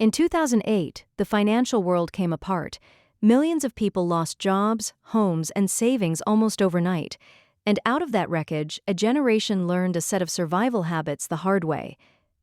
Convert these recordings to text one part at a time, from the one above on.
In 2008, the financial world came apart. Millions of people lost jobs, homes, and savings almost overnight. And out of that wreckage, a generation learned a set of survival habits the hard way.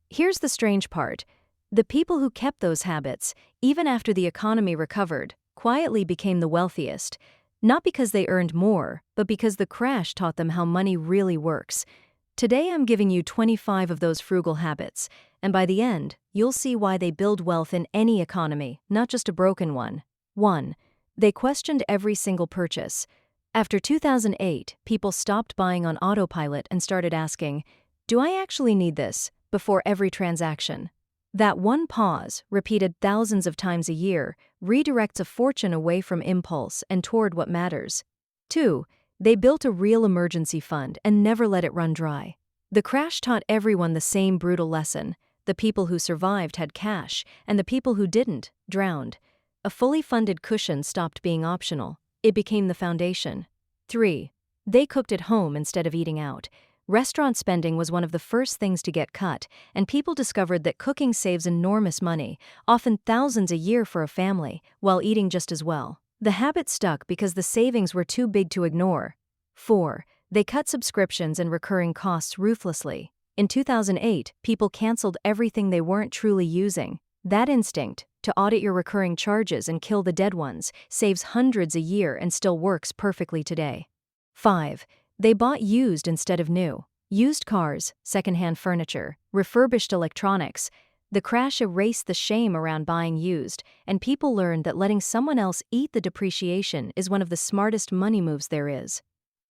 Here's the strange part. The people who kept those habits, even after the economy recovered, quietly became the wealthiest. Not because they earned more, but because the crash taught them how money really works. Today I'm giving you 25 of those frugal habits, and by the end, you'll see why they build wealth in any economy, not just a broken one. 1. They questioned every single purchase. After 2008, people stopped buying on autopilot and started asking, "Do I actually need this?" before every transaction. That one pause, repeated thousands of times a year, redirects a fortune away from impulse and toward what matters. 2. They built a real emergency fund and never let it run dry. The crash taught everyone the same brutal lesson. The people who survived had cash, and the people who didn't drowned. A fully funded cushion stopped being optional. It became the foundation. 3. They cooked at home instead of eating out. Restaurant spending was one of the first things to get cut, and people discovered that cooking saves enormous money, often thousands a year for a family, while eating just as well. The habit stuck because the savings were too big to ignore. 4. They cut subscriptions and recurring costs ruthlessly. In 2008, people canceled everything they weren't truly using. That instinct, to audit your recurring charges and kill the dead ones, saves hundreds a year and still works perfectly today. 5. They bought used instead of new. Used cars, secondhand furniture, refurbished electronics. The crash erased the shame around buying used, and people learned that letting someone else eat the depreciation is one of the smartest money moves there is.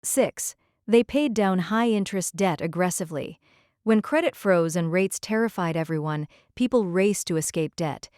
6. They paid down high-interest debt aggressively. When credit froze and rates terrified everyone, people raced to escape debt.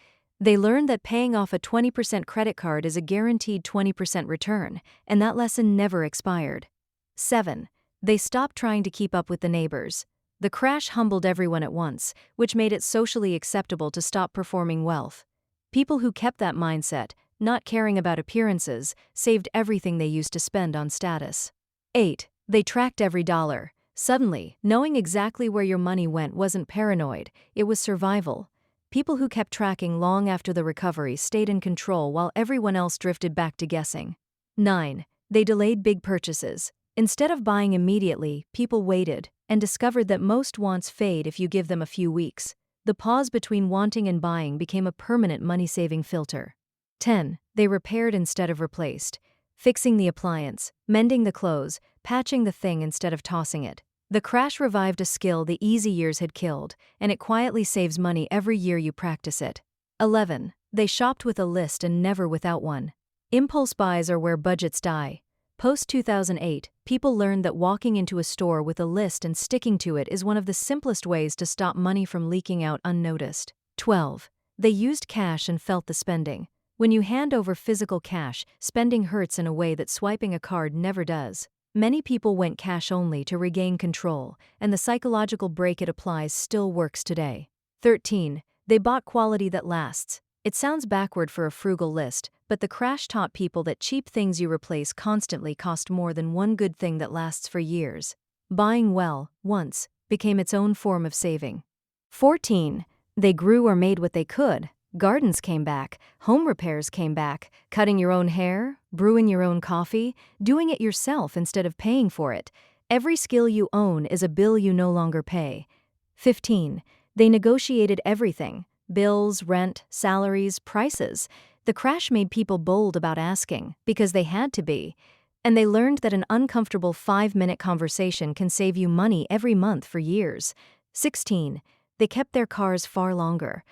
They learned that paying off a 20% credit card is a guaranteed 20% return, and that lesson never expired. 7. They stopped trying to keep up with the neighbors. The crash humbled everyone at once, which made it socially acceptable to stop performing wealth. People who kept that mindset, not caring about appearances, saved everything they used to spend on status. 8. They tracked every dollar. Suddenly, knowing exactly where your money went wasn't paranoid, it was survival. People who kept tracking long after the recovery stayed in control while everyone else drifted back to guessing. 9. They delayed big purchases. Instead of buying immediately, people waited and discovered that most wants fade if you give them a few weeks. The pause between wanting and buying became a permanent money-saving filter. 10. They repaired instead of replaced. Fixing the appliance, mending the clothes, patching the thing instead of tossing it. The crash revived a skill the easy years had killed, and it quietly saves money every year you practice it. 11. They shopped with a list and never without one. Impulse buys are where budgets die. Post-2008, people learned that walking into a store with a list and sticking to it is one of the simplest ways to stop money from leaking out unnoticed. 12. They used cash and felt the spending. When you hand over physical cash, spending hurts in a way that swiping a card never does. Many people went cash only to regain control, and the psychological break it applies still works today. 13. They bought quality that lasts. It sounds backward for a frugal list, but the crash taught people that cheap things you replace constantly cost more than one good thing that lasts for years. Buying well, once, became its own form of saving. 14. They grew or made what they could. Gardens came back, home repairs came back, cutting your own hair, brewing your own coffee, doing it yourself instead of paying for it. Every skill you own is a bill you no longer pay. 15. They negotiated everything. Bills, rent, salaries, prices. The crash made people bold about asking, because they had to be. And they learned that an uncomfortable 5-minute conversation can save you money every month for years. 16. They kept their cars far longer.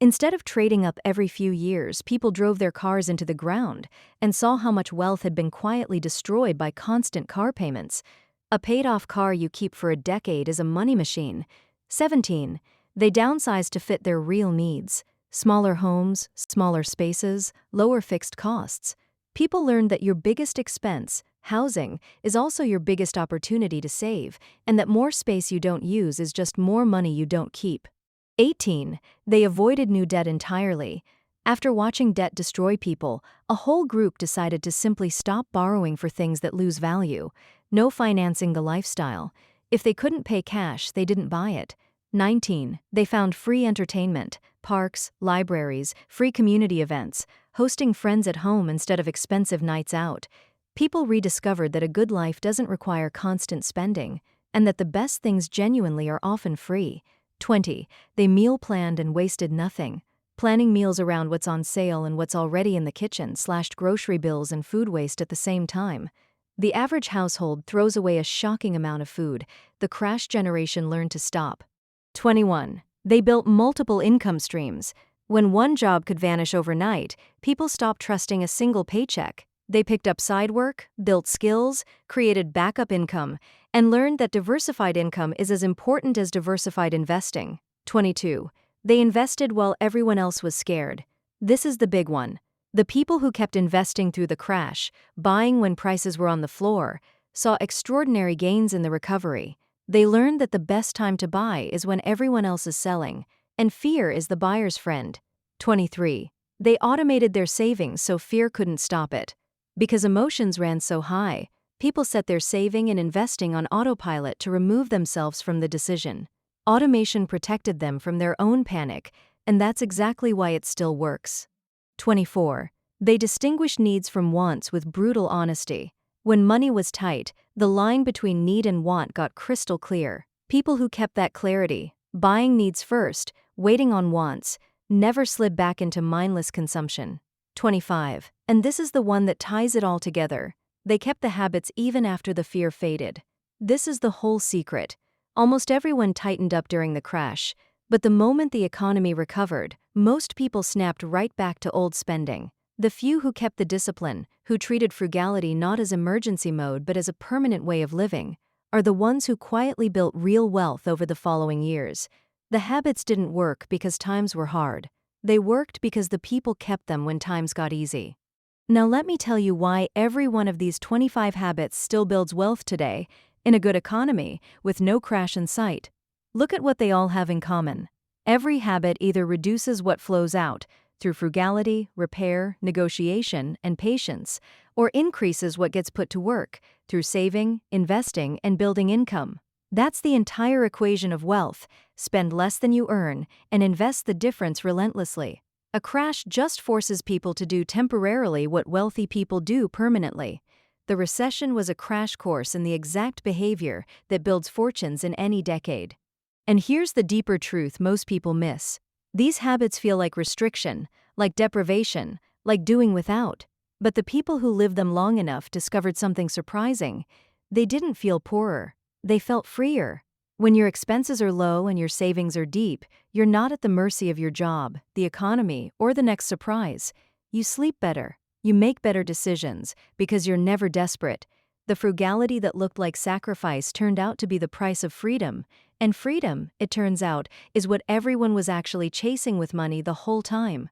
Instead of trading up every few years, people drove their cars into the ground and saw how much wealth had been quietly destroyed by constant car payments. A paid-off car you keep for a decade is a money machine. 17. They downsized to fit their real needs. Smaller homes, smaller spaces, lower fixed costs. People learned that your biggest expense, housing, is also your biggest opportunity to save, and that more space you don't use is just more money you don't keep. 18. They avoided new debt entirely. After watching debt destroy people, a whole group decided to simply stop borrowing for things that lose value. No financing the lifestyle. If they couldn't pay cash, they didn't buy it. 19. They found free entertainment, parks, libraries, free community events, hosting friends at home instead of expensive nights out. People rediscovered that a good life doesn't require constant spending, and that the best things genuinely are often free. 20. They meal planned and wasted nothing. Planning meals around what's on sale and what's already in the kitchen slashed grocery bills and food waste at the same time. The average household throws away a shocking amount of food. The crash generation learned to stop. 21. They built multiple income streams. When one job could vanish overnight, people stopped trusting a single paycheck. They picked up side work, built skills, created backup income, and learned that diversified income is as important as diversified investing. 22. They invested while everyone else was scared. This is the big one. The people who kept investing through the crash, buying when prices were on the floor, saw extraordinary gains in the recovery. They learned that the best time to buy is when everyone else is selling, and fear is the buyer's friend. 23. They automated their savings so fear couldn't stop it. Because emotions ran so high, people set their saving and investing on autopilot to remove themselves from the decision. Automation protected them from their own panic, and that's exactly why it still works. 24. They distinguished needs from wants with brutal honesty. When money was tight, the line between need and want got crystal clear. People who kept that clarity, buying needs first, waiting on wants, never slid back into mindless consumption. 25. And this is the one that ties it all together. They kept the habits even after the fear faded. This is the whole secret. Almost everyone tightened up during the crash, but the moment the economy recovered, most people snapped right back to old spending. The few who kept the discipline, who treated frugality not as emergency mode but as a permanent way of living, are the ones who quietly built real wealth over the following years. The habits didn't work because times were hard. They worked because the people kept them when times got easy. Now let me tell you why every one of these 25 habits still builds wealth today, in a good economy, with no crash in sight. Look at what they all have in common. Every habit either reduces what flows out, through frugality, repair, negotiation, and patience, or increases what gets put to work, through saving, investing, and building income. That's the entire equation of wealth. Spend less than you earn, and invest the difference relentlessly. A crash just forces people to do temporarily what wealthy people do permanently. The recession was a crash course in the exact behavior that builds fortunes in any decade. And here's the deeper truth most people miss. These habits feel like restriction, like deprivation, like doing without. But the people who lived them long enough discovered something surprising. They didn't feel poorer. They felt freer. When your expenses are low and your savings are deep, you're not at the mercy of your job, the economy, or the next surprise. You sleep better. You make better decisions because you're never desperate. The frugality that looked like sacrifice turned out to be the price of freedom. And freedom, it turns out, is what everyone was actually chasing with money the whole time.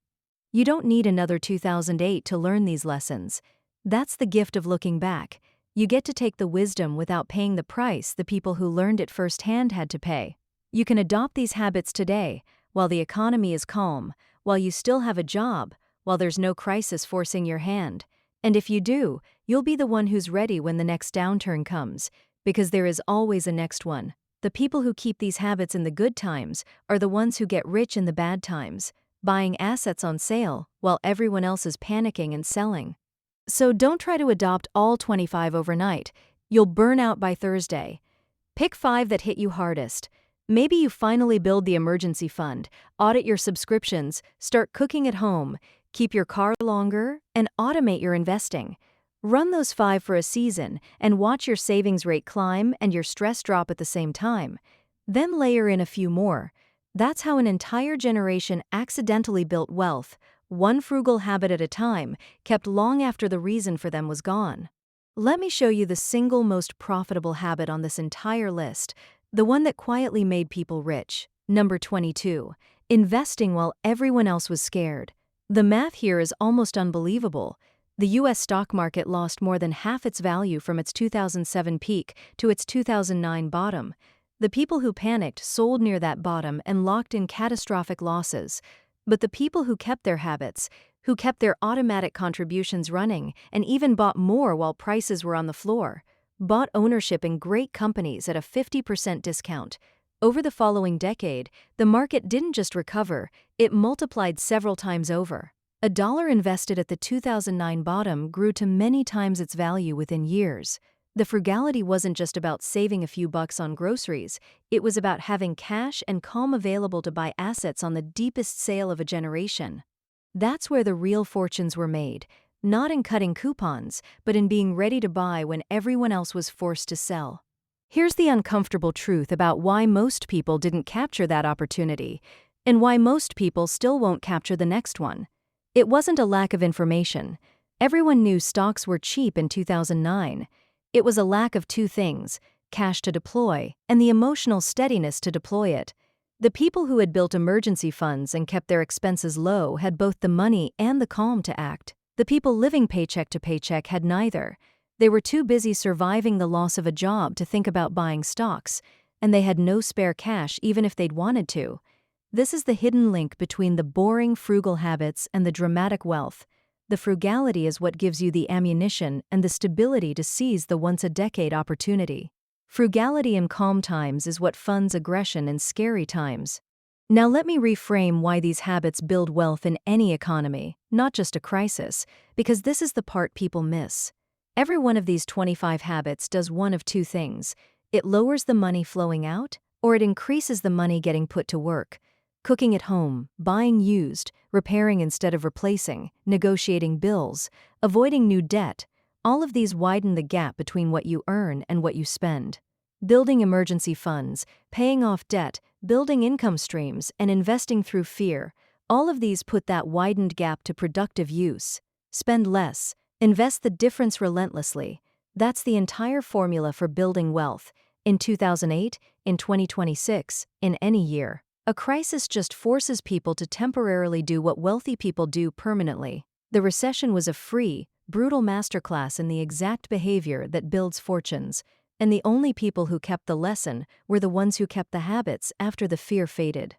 You don't need another 2008 to learn these lessons. That's the gift of looking back. You get to take the wisdom without paying the price the people who learned it firsthand had to pay. You can adopt these habits today, while the economy is calm, while you still have a job, while there's no crisis forcing your hand. And if you do, you'll be the one who's ready when the next downturn comes, because there is always a next one. The people who keep these habits in the good times are the ones who get rich in the bad times, buying assets on sale while everyone else is panicking and selling. So don't try to adopt all 25 overnight. You'll burn out by Thursday. Pick 5 that hit you hardest. Maybe you finally build the emergency fund, audit your subscriptions, start cooking at home, keep your car longer, and automate your investing. Run those 5 for a season and watch your savings rate climb and your stress drop at the same time. Then layer in a few more. That's how an entire generation accidentally built wealth, one frugal habit at a time, kept long after the reason for them was gone. Let me show you the single most profitable habit on this entire list, the one that quietly made people rich. Number 22. Investing while everyone else was scared. The math here is almost unbelievable. The U.S. stock market lost more than half its value from its 2007 peak to its 2009 bottom. The people who panicked sold near that bottom and locked in catastrophic losses. But the people who kept their habits, who kept their automatic contributions running and even bought more while prices were on the floor, bought ownership in great companies at a 50% discount. Over the following decade, the market didn't just recover, it multiplied several times over. A dollar invested at the 2009 bottom grew to many times its value within years. The frugality wasn't just about saving a few bucks on groceries, it was about having cash and calm available to buy assets on the deepest sale of a generation. That's where the real fortunes were made, not in cutting coupons, but in being ready to buy when everyone else was forced to sell. Here's the uncomfortable truth about why most people didn't capture that opportunity, and why most people still won't capture the next one. It wasn't a lack of information. Everyone knew stocks were cheap in 2009. It was a lack of two things: cash to deploy and the emotional steadiness to deploy it. The people who had built emergency funds and kept their expenses low had both the money and the calm to act. The people living paycheck to paycheck had neither. They were too busy surviving the loss of a job to think about buying stocks, and they had no spare cash even if they'd wanted to. This is the hidden link between the boring, frugal habits and the dramatic wealth. The frugality is what gives you the ammunition and the stability to seize the once-a-decade opportunity. Frugality in calm times is what funds aggression in scary times. Now let me reframe why these habits build wealth in any economy, not just a crisis, because this is the part people miss. Every one of these 25 habits does one of two things. It lowers the money flowing out, or it increases the money getting put to work. Cooking at home, buying used, repairing instead of replacing, negotiating bills, avoiding new debt, all of these widen the gap between what you earn and what you spend. Building emergency funds, paying off debt, building income streams, and investing through fear, all of these put that widened gap to productive use. Spend less. Invest the difference relentlessly. That's the entire formula for building wealth. In 2008, in 2026, in any year. A crisis just forces people to temporarily do what wealthy people do permanently. The recession was a free, brutal masterclass in the exact behavior that builds fortunes, and the only people who kept the lesson were the ones who kept the habits after the fear faded.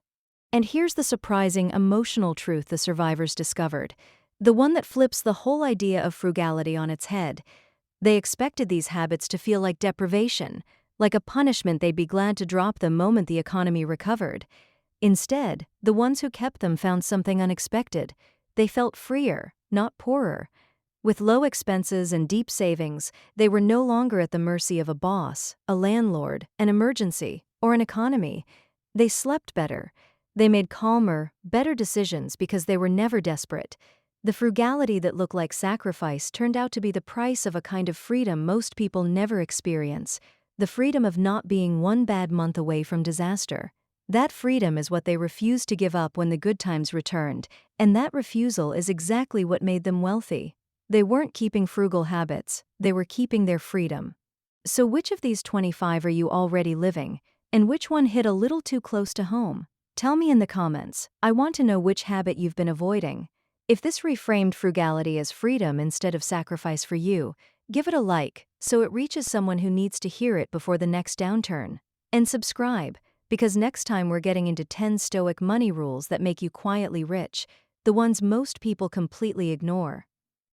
And here's the surprising emotional truth the survivors discovered. The one that flips the whole idea of frugality on its head. They expected these habits to feel like deprivation, like a punishment they'd be glad to drop the moment the economy recovered. Instead, the ones who kept them found something unexpected. They felt freer, not poorer. With low expenses and deep savings, they were no longer at the mercy of a boss, a landlord, an emergency, or an economy. They slept better. They made calmer, better decisions because they were never desperate. The frugality that looked like sacrifice turned out to be the price of a kind of freedom most people never experience, the freedom of not being one bad month away from disaster. That freedom is what they refused to give up when the good times returned, and that refusal is exactly what made them wealthy. They weren't keeping frugal habits, they were keeping their freedom. So which of these 25 are you already living, and which one hit a little too close to home? Tell me in the comments. I want to know which habit you've been avoiding. If this reframed frugality as freedom instead of sacrifice for you, give it a like so it reaches someone who needs to hear it before the next downturn. And subscribe, because next time we're getting into 10 stoic money rules that make you quietly rich, the ones most people completely ignore.